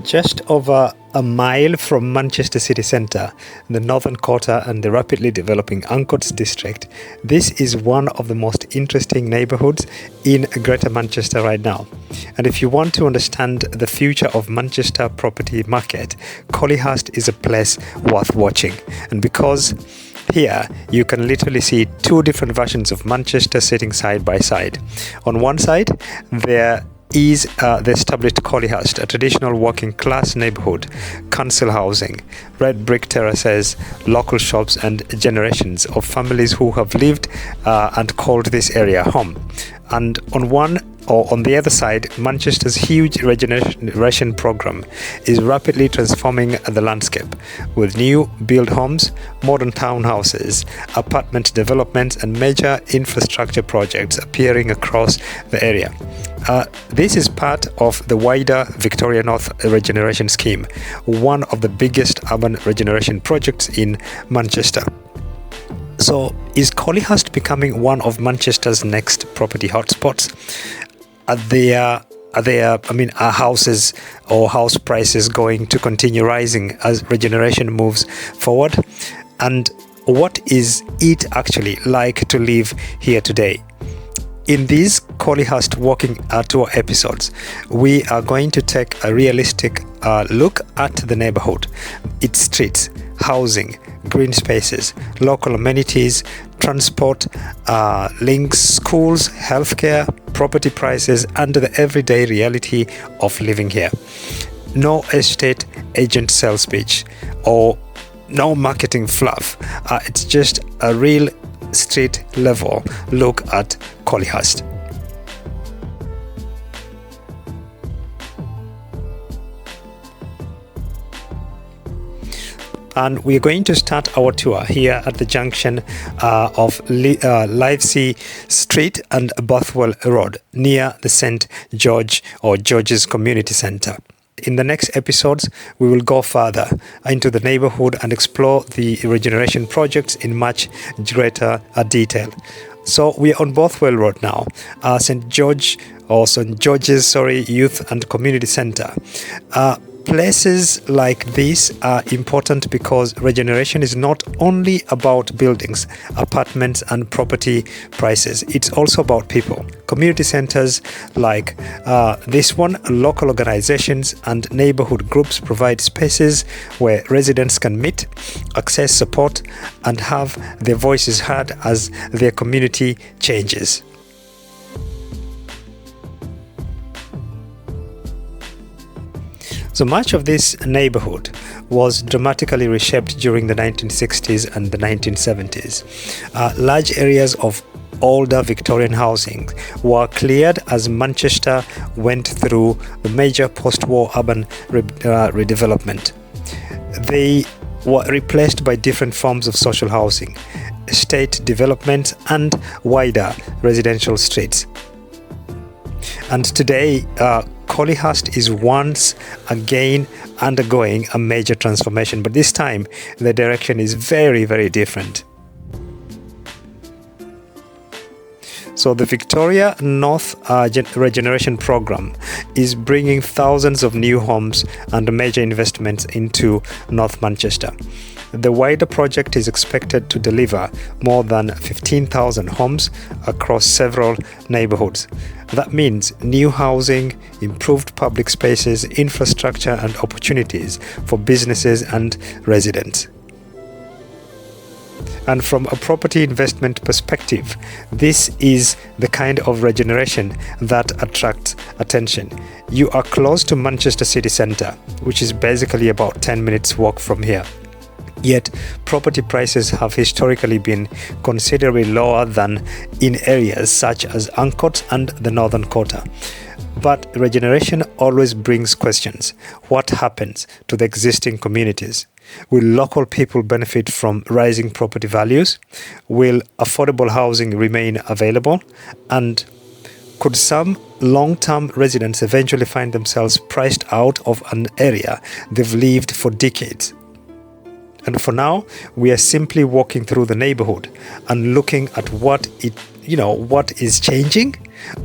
Just over a mile from Manchester city centre, the Northern Quarter and the rapidly developing Ancoats district, this is one of the most interesting neighbourhoods in Greater Manchester right now. And if you want to understand the future of Manchester property market, Collyhurst is a place worth watching. And because here you can literally see two different versions of Manchester sitting side by side. On one side, there is the established Collyhurst, a traditional working class neighbourhood, council housing, red brick terraces, local shops and generations of families who have lived and called this area home. And on the other side, Manchester's huge regeneration program is rapidly transforming the landscape with new build homes, modern townhouses, apartment developments and major infrastructure projects appearing across the area. This is part of the wider Victoria North Regeneration Scheme, one of the biggest urban regeneration projects in Manchester. So, is Collyhurst becoming one of Manchester's next property hotspots? Are houses or house prices going to continue rising as regeneration moves forward? And what is it actually like to live here today? In these Collyhurst walking tour episodes, we are going to take a realistic look at the neighbourhood, its streets, housing, green spaces, local amenities, transport, links, schools, healthcare, property prices, and the everyday reality of living here. No estate agent sales pitch or no marketing fluff. It's just a real street level look at Collyhurst. And we're going to start our tour here at the junction of Livesey Street and Bothwell Road near the St. George or George's Community Centre. In the next episodes, we will go further into the neighbourhood and explore the regeneration projects in much greater detail. So we are on Bothwell Road now, St. George's Youth and Community Centre. Places like this are important because regeneration is not only about buildings, apartments and property prices. It's also about people. Community centres like this one, local organisations and neighbourhood groups provide spaces where residents can meet, access support and have their voices heard as their community changes. So much of this neighbourhood was dramatically reshaped during the 1960s and the 1970s. Large areas of older Victorian housing were cleared as Manchester went through the major post-war urban redevelopment. They were replaced by different forms of social housing, estate development and wider residential streets. And today, Collyhurst is once again undergoing a major transformation, but this time the direction is very, very different. So the Victoria North Regeneration Program is bringing thousands of new homes and major investments into North Manchester. The wider project is expected to deliver more than 15,000 homes across several neighbourhoods. That means new housing, improved public spaces, infrastructure and opportunities for businesses and residents. And from a property investment perspective, this is the kind of regeneration that attracts attention. You are close to Manchester city centre, which is basically about 10 minutes walk from here. Yet, property prices have historically been considerably lower than in areas such as Ancoats and the Northern Quarter. But regeneration always brings questions. What happens to the existing communities? Will local people benefit from rising property values? Will affordable housing remain available? And could some long-term residents eventually find themselves priced out of an area they've lived for decades? And for now, we are simply walking through the neighbourhood and looking at what is changing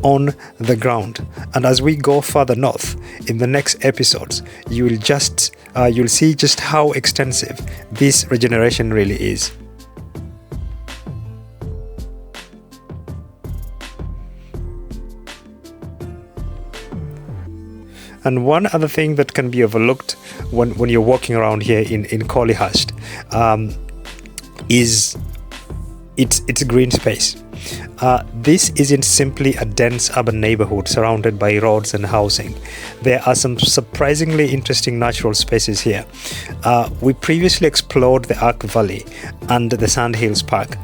on the ground. And as we go further north, in the next episodes, you'll see just how extensive this regeneration really is. And one other thing that can be overlooked when you're walking around here in Collyhurst is its green space. This isn't simply a dense urban neighborhood surrounded by roads and housing. There are some surprisingly interesting natural spaces here. We previously explored the Irk Valley and the Sandhills Park,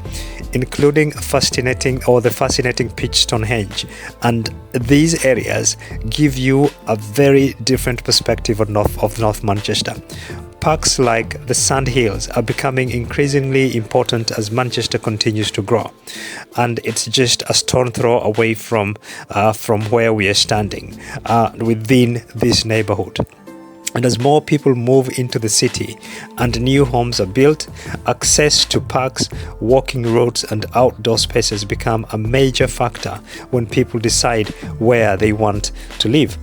including the fascinating pitch Stonehenge, and these areas give you a very different perspective of North Manchester. Parks like the Sandhills are becoming increasingly important as Manchester continues to grow, and it's just a stone throw away from where we are standing within this neighborhood. And as more people move into the city and new homes are built, access to parks, walking routes and outdoor spaces become a major factor when people decide where they want to live.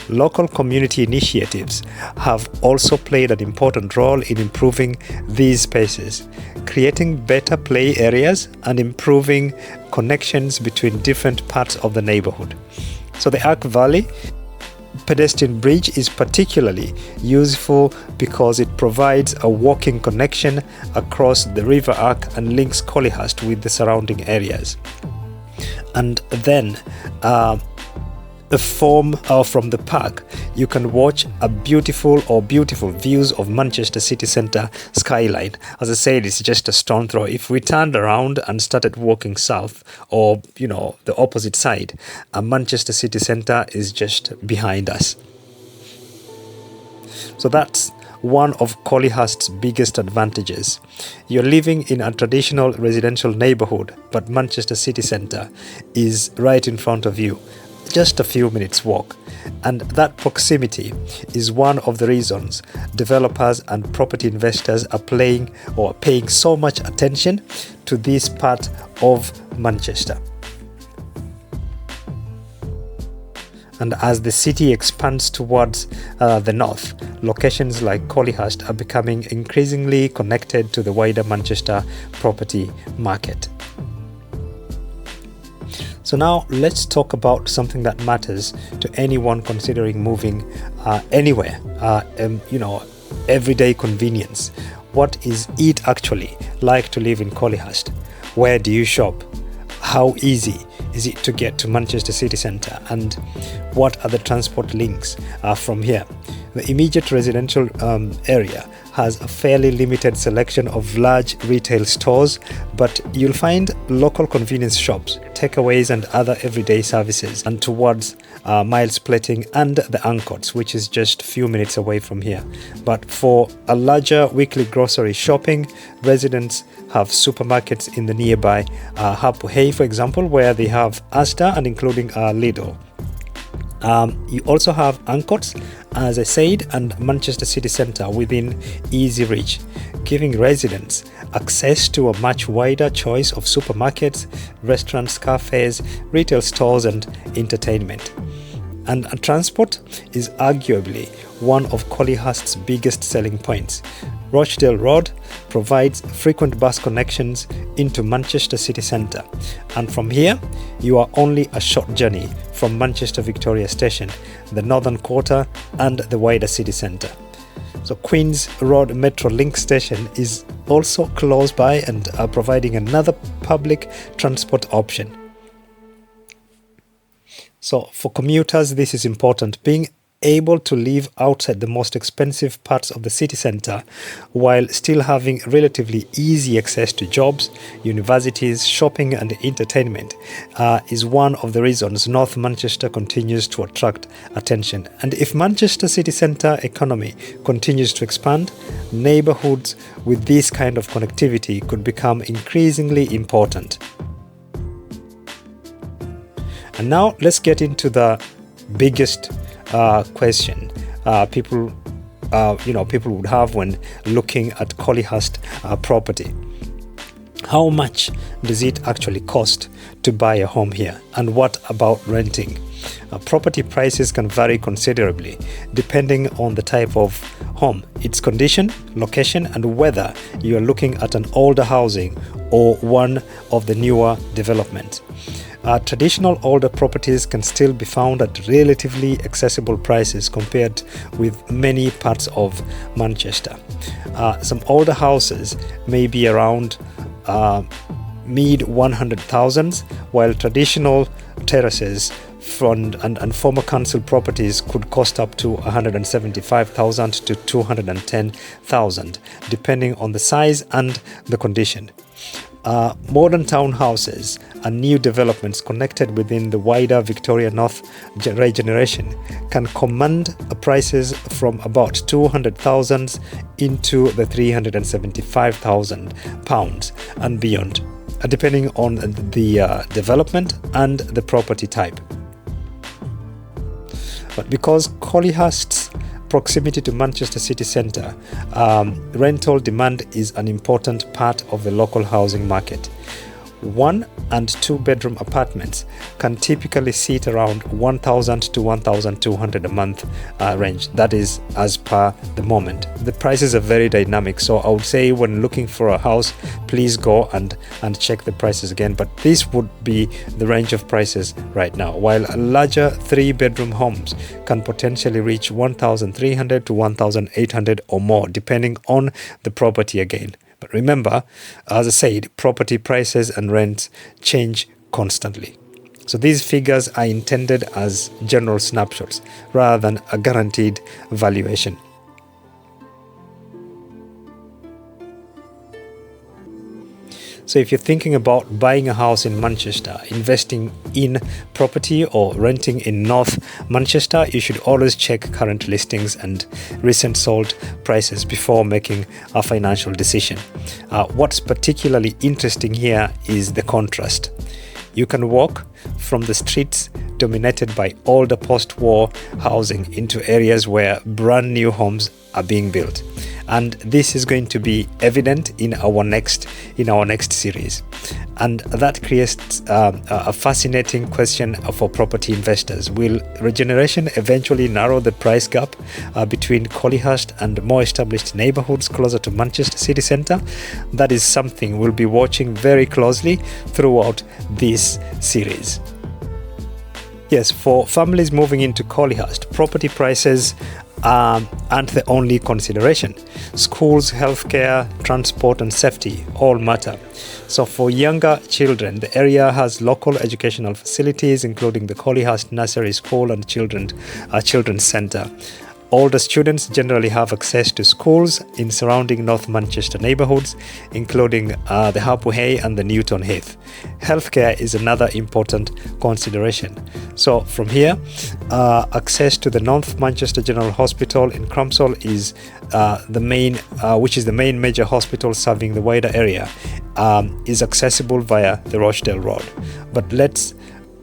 Local community initiatives have also played an important role in improving these spaces, creating better play areas and improving connections between different parts of the neighborhood. So the Irk Valley pedestrian bridge is particularly useful because it provides a walking connection across the River Irk and links Collyhurst with the surrounding areas. And then from the park, you can watch beautiful views of Manchester city centre skyline. As I said, it's just a stone throw. If we turned around and started walking south, or the opposite side, Manchester city centre is just behind us. So that's one of Collyhurst's biggest advantages. You're living in a traditional residential neighbourhood, but Manchester city centre is right in front of you, just a few minutes walk. And that proximity is one of the reasons developers and property investors are paying so much attention to this part of Manchester. And as the city expands towards the north, locations like Collyhurst are becoming increasingly connected to the wider Manchester property market. So now let's talk about something that matters to anyone considering moving anywhere. Everyday convenience. What is it actually like to live in Collyhurst? Where do you shop? How easy is it to get to Manchester city centre? And what are the transport links from here? The immediate residential area has a fairly limited selection of large retail stores, but you'll find local convenience shops, takeaways and other everyday services, and towards Miles Plating and the Ancots, which is just a few minutes away from here. But for a larger weekly grocery shopping, residents have supermarkets in the nearby Harpurhey, for example, where they have Asda and including Lidl. You also have Ancots, as I said, and Manchester city centre within easy reach, giving residents access to a much wider choice of supermarkets, restaurants, cafes, retail stores and entertainment. And transport is arguably one of Collyhurst's biggest selling points. Rochdale Road provides frequent bus connections into Manchester city centre, and from here you are only a short journey from Manchester Victoria Station, the northern quarter and the wider city centre. So Queen's Road Metrolink station is also close by and are providing another public transport option. So for commuters, this is important, being able to live outside the most expensive parts of the city centre while still having relatively easy access to jobs, universities, shopping and entertainment is one of the reasons North Manchester continues to attract attention. And if Manchester city centre economy continues to expand, neighbourhoods with this kind of connectivity could become increasingly important. And now let's get into the biggest question people would have when looking at Collyhurst property. How much does it actually cost to buy a home here, and what about renting? Property prices can vary considerably depending on the type of home, its condition, location, and whether you are looking at an older housing or one of the newer developments. Traditional older properties can still be found at relatively accessible prices compared with many parts of Manchester. Some older houses may be around mid 100,000s, while traditional terraces and former council properties could cost up to 175,000 to 210,000, depending on the size and the condition. Modern townhouses and new developments connected within the wider Victoria North Regeneration can command prices from about 200,000 into the 375,000 pounds and beyond, depending on the development and the property type. But because Collyhurst's proximity to Manchester city centre, rental demand is an important part of the local housing market. 1 and 2 bedroom apartments can typically sit around 1,000 to 1,200 a month range. That is as per the moment. The prices are very dynamic, so I would say when looking for a house, please go and check the prices again. But this would be the range of prices right now, while larger 3 bedroom homes can potentially reach 1,300 to 1,800 or more, depending on the property again. But remember, as I said, property prices and rents change constantly. So these figures are intended as general snapshots rather than a guaranteed valuation. So if you're thinking about buying a house in Manchester, investing in property or renting in North Manchester, you should always check current listings and recent sold prices before making a financial decision. What's particularly interesting here is the contrast. You can walk from the streets dominated by older post-war housing into areas where brand new homes are being built. And this is going to be evident in our next series, and that creates a fascinating question for property investors. Will regeneration eventually narrow the price gap between Collyhurst and more established neighbourhoods closer to Manchester city centre? That is something we'll be watching very closely throughout this series. Yes, for families moving into Collyhurst, property prices aren't the only consideration. Schools, healthcare, transport and safety all matter. So for younger children, the area has local educational facilities, including the Collyhurst Nursery School and Children's Centre. Older students generally have access to schools in surrounding North Manchester neighbourhoods, including the Harpurhey and the Newton Heath. Healthcare is another important consideration. So from here, access to the North Manchester General Hospital in Crumpsall is which is the main major hospital serving the wider area, is accessible via the Rochdale Road. But let's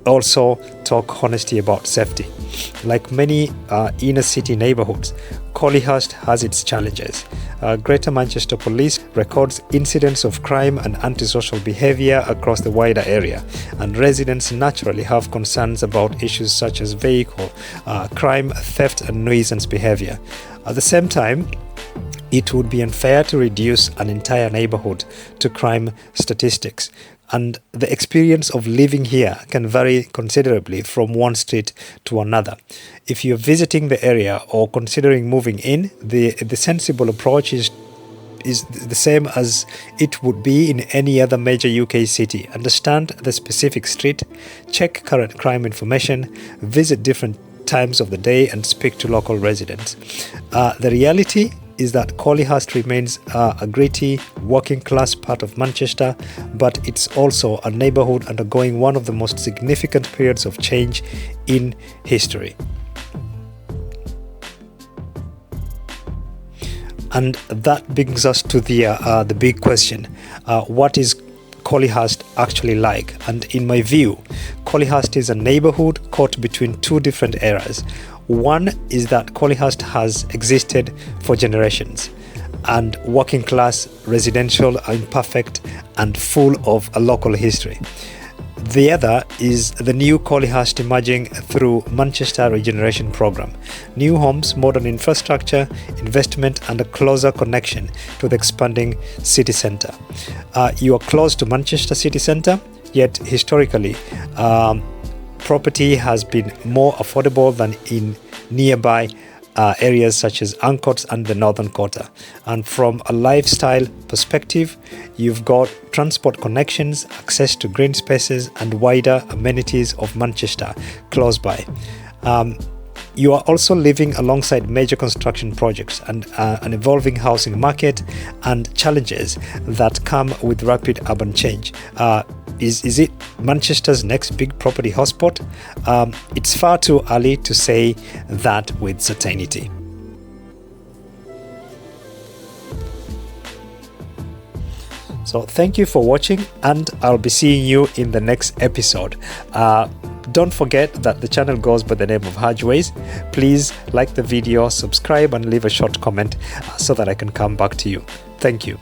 also talk honestly about safety. Like many inner city neighbourhoods, Collyhurst has its challenges. Greater Manchester Police records incidents of crime and antisocial behaviour across the wider area, and residents naturally have concerns about issues such as vehicle crime, theft and nuisance behaviour. At the same time, it would be unfair to reduce an entire neighbourhood to crime statistics, and the experience of living here can vary considerably from one street to another. If you're visiting the area or considering moving in, the sensible approach is the same as it would be in any other major UK city. Understand the specific street, check current crime information, visit different times of the day and speak to local residents. The reality is that Collyhurst remains a gritty, working-class part of Manchester, but it's also a neighbourhood undergoing one of the most significant periods of change in history. And that brings us to the big question: what is Collyhurst actually like? And in my view, Collyhurst is a neighbourhood caught between two different eras. One is that Collyhurst has existed for generations, and working class, residential, imperfect and full of a local history. The other is the new Collyhurst emerging through Manchester Regeneration Program. New homes, modern infrastructure, investment and a closer connection to the expanding city centre. You are close to Manchester city centre, yet historically property has been more affordable than in nearby areas such as Ancoats and the Northern Quarter. And from a lifestyle perspective, you've got transport connections, access to green spaces and wider amenities of Manchester close by. You are also living alongside major construction projects and an evolving housing market and challenges that come with rapid urban change. Is it Manchester's next big property hotspot? It's far too early to say that with certainty. So thank you for watching, and I'll be seeing you in the next episode. Don't forget that the channel goes by the name of Harpurhey. Please like the video, subscribe and leave a short comment so that I can come back to you. Thank you.